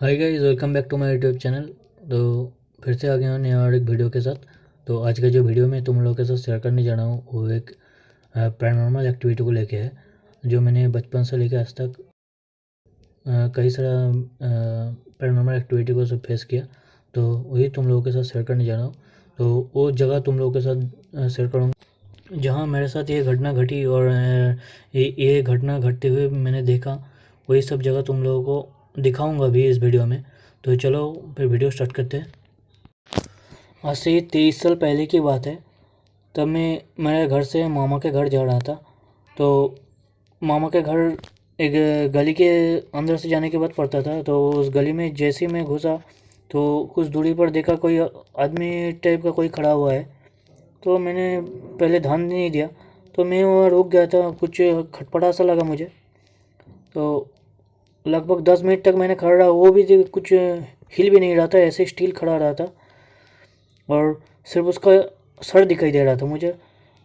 Hi guys, welcome back to my YouTube channel. तो फिर से आ गया हूँ नया और एक वीडियो के साथ। तो आज का जो वीडियो मैं तुम लोगों के साथ शेयर करने जा रहा हूँ वो एक पैरानॉर्मल एक्टिविटी को लेके है, जो मैंने बचपन से लेकर आज तक कई सारा पैरानॉर्मल एक्टिविटी को सब फेस किया। तो वही तुम लोगों के साथ शेयर करने जा रहा हूँ। तो वो जगह तुम लोगों के साथ शेयर करूँगा जहाँ मेरे साथ ये घटना घटी, और ये घटना घटते हुए मैंने देखा। वही सब जगह तुम लोगों को दिखाऊंगा भी इस वीडियो में। तो चलो फिर वीडियो स्टार्ट करते हैं। आज से 23 साल पहले की बात है। तब मैं मेरे घर से मामा के घर जा रहा था। तो मामा के घर एक गली के अंदर से जाने के बाद पड़ता था। तो उस गली में जैसे ही मैं घुसा तो कुछ दूरी पर देखा कोई आदमी टाइप का कोई खड़ा हुआ है। तो मैंने पहले ध्यान नहीं दिया, तो मैं वहाँ रुक गया था। कुछ खटपटा सा लगा मुझे। तो लगभग 10 मिनट तक मैंने खड़ा रहा, वो भी कुछ हिल भी नहीं रहा था, ऐसे स्टील खड़ा रहा था। और सिर्फ उसका सर दिखाई दे रहा था मुझे,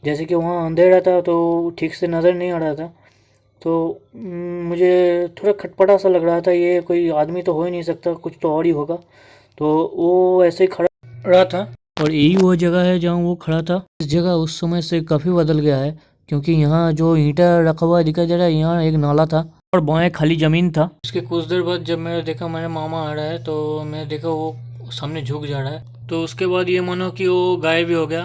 जैसे कि वहाँ अंधेरा था तो ठीक से नज़र नहीं आ रहा था। तो मुझे थोड़ा खटपटा सा लग रहा था, ये कोई आदमी तो हो ही नहीं सकता, कुछ तो और ही होगा। तो वो ऐसे ही खड़ा रहा था, और यही वो जगह है जहाँ वो खड़ा था। इस जगह उस समय से काफ़ी बदल गया है, क्योंकि यहाँ जो ईंटा रखा हुआ दिखाई दे रहा है, यहाँ एक नाला था और बाएं खाली ज़मीन था। उसके कुछ देर बाद जब मैंने देखा मेरा मामा आ रहा है, तो मैंने देखा वो सामने झुक जा रहा है। तो उसके बाद ये मानो कि वो गायब भी हो गया।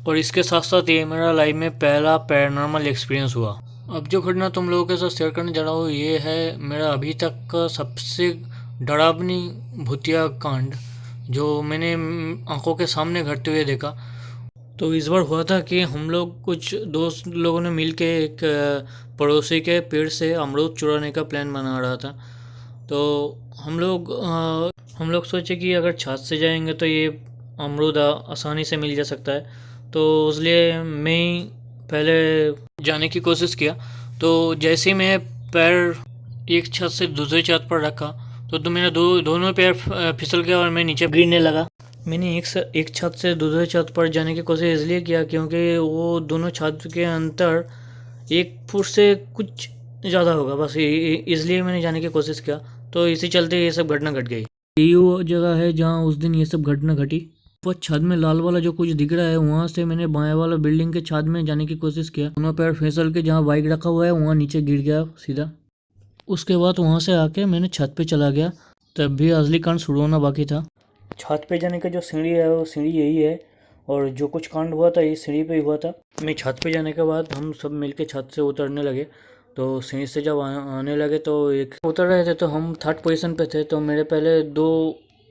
और इसके साथ साथ ये मेरा लाइफ में पहला पैरानॉर्मल एक्सपीरियंस हुआ। अब जो घटना तुम लोगों के साथ शेयर करने जा रहा हूँ, ये है मेरा अभी तक का सबसे डरावनी भूतिया कांड, जो मैंने आंखों के सामने घटते हुए देखा। तो इस बार हुआ था कि हम लोग कुछ दोस्त लोगों ने मिल के एक पड़ोसी के पेड़ से अमरूद चुराने का प्लान बना रहा था। तो हम लोग सोचे कि अगर छत से जाएंगे तो ये अमरूद आसानी से मिल जा सकता है। तो इसलिए मैं ही पहले जाने की कोशिश किया। तो जैसे ही मैं पैर एक छत से दूसरी छत पर रखा, तो मेरा दोनों पैर फिसल गया और मैं नीचे गिरने लगा। मैंने एक छत से दूसरे छत पर जाने की कोशिश इसलिए किया क्योंकि वो दोनों छत के अंतर 1 फुट से कुछ ज़्यादा होगा, बस इसलिए मैंने जाने की कोशिश किया। तो इसी चलते ये सब घटना घट गई। यही वो जगह है जहाँ उस दिन ये सब घटना घटी। वो छत में लाल वाला जो कुछ दिख रहा है, वहाँ से मैंने बाएं वाला बिल्डिंग के छत में जाने की कोशिश किया। दोनों पैर फिसल के जहाँ बाइक रखा हुआ है वहाँ नीचे गिर गया सीधा। उसके बाद वहाँ से आके मैंने छत पे चला गया। तब भी असली कांड शुरू होना बाकी था। छत पे जाने का जो सीढ़ी है वो सीढ़ी यही है, और जो कुछ कांड हुआ था ये सीढ़ी पे ही हुआ था। मैं छत पे जाने के बाद हम सब मिलके छत से उतरने लगे। तो सीढ़ी से जब आने लगे तो एक उतर रहे थे, तो हम थर्ड पोजीशन पे थे। तो मेरे पहले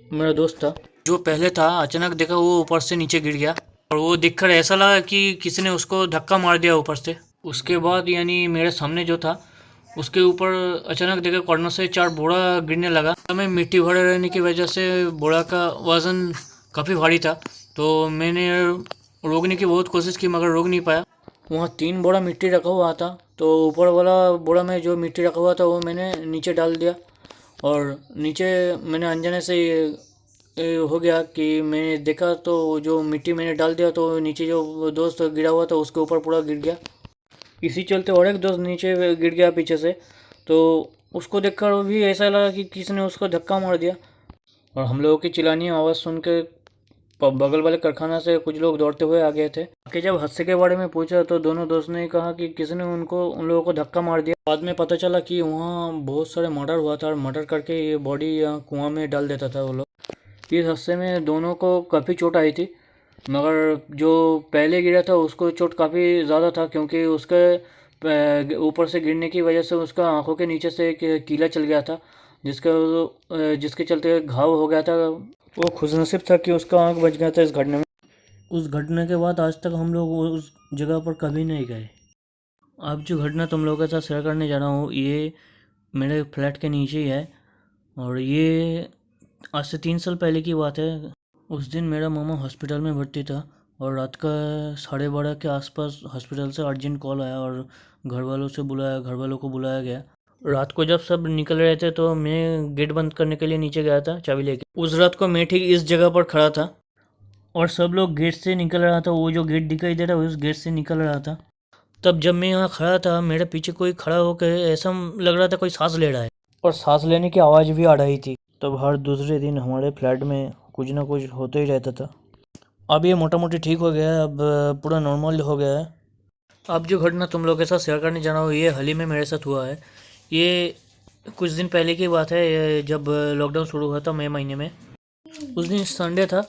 मेरा दोस्त था जो पहले था, अचानक देखा वो ऊपर से नीचे गिर गया, और वो दिखकर ऐसा लगा कि किसी ने उसको धक्का मार दिया ऊपर से। उसके बाद यानी मेरे सामने जो था उसके ऊपर अचानक देखा कॉर्नर से 4 बोरा गिरने लगा। हमें मिट्टी भरे रहने की वजह से बोरा का वज़न काफ़ी भारी था। तो मैंने रोकने की बहुत कोशिश की मगर रोक नहीं पाया। वहाँ 3 बोरा मिट्टी रखा हुआ था, तो ऊपर वाला बोरा में जो मिट्टी रखा हुआ था वो मैंने नीचे डाल दिया। और नीचे मैंने अनजाने से ये हो गया कि मैंने देखा तो जो मिट्टी मैंने डाल दिया तो नीचे जो दोस्त गिरा हुआ था उसके ऊपर पूरा गिर गया। इसी चलते और एक दोस्त नीचे गिर गया पीछे से। तो उसको देखकर भी ऐसा लगा कि किसी ने उसको धक्का मार दिया। और हम लोगों की चिल्लानी आवाज़ सुन के बगल वाले कारखाना से कुछ लोग दौड़ते हुए आ गए थे। कि जब हादसे के बारे में पूछा तो दोनों दोस्त ने कहा कि किसी ने उन लोगों को धक्का मार दिया। बाद में पता चला कि वहाँ बहुत सारे मर्डर हुआ था, और मर्डर करके ये बॉडी कुआं में डाल देता था वो लोग। इस हादसे में दोनों को काफ़ी चोट आई थी, मगर जो पहले गिरा था उसको चोट काफ़ी ज़्यादा था, क्योंकि उसके ऊपर से गिरने की वजह से उसका आंखों के नीचे से एक कीला चल गया था, जिसके चलते घाव हो गया था। वो खुशनसीब था कि उसका आंख बच गया था इस घटना में। उस घटना के बाद आज तक हम लोग उस जगह पर कभी नहीं गए। अब जो घटना तुम लोगों के साथ शेयर करने जा रहा हूँ ये मेरे फ्लैट के नीचे ही है, और ये आज से 3 साल पहले की बात है। उस दिन मेरा मामा हॉस्पिटल में भर्ती था, और रात का 12:30 के आसपास हॉस्पिटल से अर्जेंट कॉल आया, और घर वालों को बुलाया गया। रात को जब सब निकल रहे थे तो मैं गेट बंद करने के लिए नीचे गया था चाबी लेके। उस रात को मैं ठीक इस जगह पर खड़ा था, और सब लोग गेट से निकल रहा था। वो जो गेट दिखाई दे रहा है उस गेट से निकल रहा था। तब जब मैं यहाँ खड़ा था मेरे पीछे कोई खड़ा होकर ऐसा लग रहा था कोई सांस ले रहा है। और सांस लेने की आवाज़ भी आ रही थी। तब हर दूसरे दिन हमारे फ्लैट में कुछ ना कुछ होते ही रहता था। अब ये मोटा मोटी ठीक हो गया है, अब पूरा नॉर्मल हो गया है। अब जो घटना तुम लोगों के साथ शेयर करने जा रहा हूँ ये हाल ही में मेरे साथ हुआ है। ये कुछ दिन पहले की बात है, ये जब लॉकडाउन शुरू हुआ था मई महीने में। उस दिन संडे था,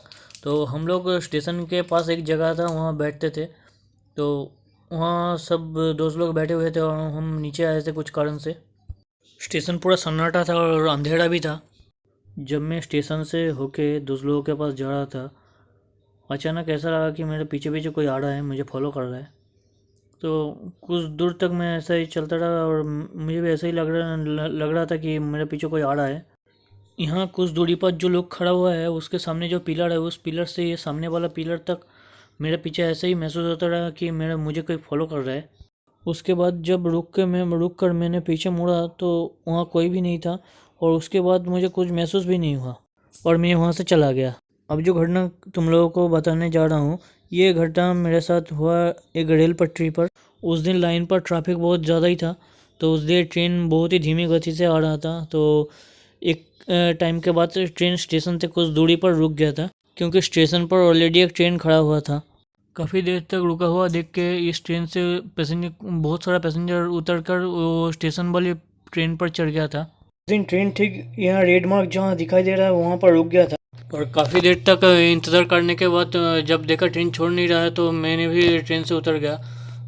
तो हम लोग स्टेशन के पास एक जगह था वहाँ बैठते थे। तो वहाँ सब दोस्त लोग बैठे हुए थे और हम नीचे आए थे कुछ कारण से। स्टेशन पूरा सन्नाटा था और अंधेरा भी था। जब मैं स्टेशन से होके दोस्त लोगों के पास जा रहा था, अचानक ऐसा लगा कि मेरे पीछे पीछे कोई आ रहा है, मुझे फॉलो कर रहा है। तो कुछ दूर तक मैं ऐसा ही चलता रहा और मुझे भी ऐसा ही लग रहा था कि मेरे पीछे कोई आ रहा है। यहाँ कुछ दूरी पर जो लोग खड़ा हुआ है उसके सामने जो पिलर है, उस पिलर से ये सामने वाला पिलर तक मेरे पीछे ऐसे ही महसूस होता रहा कि मुझे कोई फॉलो कर रहा है। उसके बाद जब रुक कर मैंने पीछे मुड़ा तो वहाँ कोई भी नहीं था और उसके बाद मुझे कुछ महसूस भी नहीं हुआ और मैं वहाँ से चला गया। अब जो घटना तुम लोगों को बताने जा रहा हूँ, ये घटना मेरे साथ हुआ एक रेल पटरी पर। उस दिन लाइन पर ट्रैफिक बहुत ज़्यादा ही था, तो उस दिन ट्रेन बहुत ही धीमी गति से आ रहा था। तो एक टाइम के बाद ट्रेन स्टेशन से कुछ दूरी पर रुक गया था, क्योंकि स्टेशन पर ऑलरेडी एक ट्रेन खड़ा हुआ था। काफ़ी देर तक रुका हुआ देख के इस ट्रेन से बहुत सारा पैसेंजर उतर कर वो स्टेशन वाली ट्रेन पर चढ़ गया था। उस दिन ट्रेन ठीक यहाँ रेड मार्क जहाँ दिखाई दे रहा है वहाँ पर रुक गया था और काफ़ी देर तक इंतज़ार करने के बाद जब देखा ट्रेन छोड़ नहीं रहा है तो मैंने भी ट्रेन से उतर गया।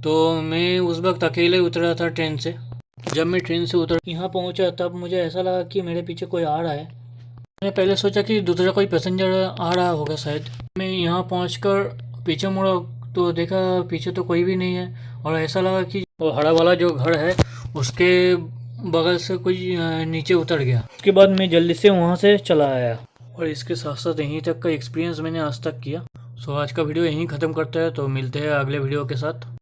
तो मैं उस वक्त अकेले उतरा था ट्रेन से। जब मैं ट्रेन से उतर यहाँ पहुँचा तब मुझे ऐसा लगा कि मेरे पीछे कोई आ रहा है। मैंने पहले सोचा कि दूसरा कोई पैसेंजर आ रहा होगा शायद। मैं यहाँ पहुँचकर पीछे मुड़ा तो देखा पीछे तो कोई भी नहीं है और ऐसा लगा कि वो हरा वाला जो घर है उसके बगल से कोई नीचे उतर गया। उसके बाद मैं जल्दी से वहाँ से चला आया और इसके साथ साथ यहीं तक का एक्सपीरियंस मैंने आज तक किया। सो आज का वीडियो यहीं ख़त्म करते हैं, तो मिलते हैं अगले वीडियो के साथ।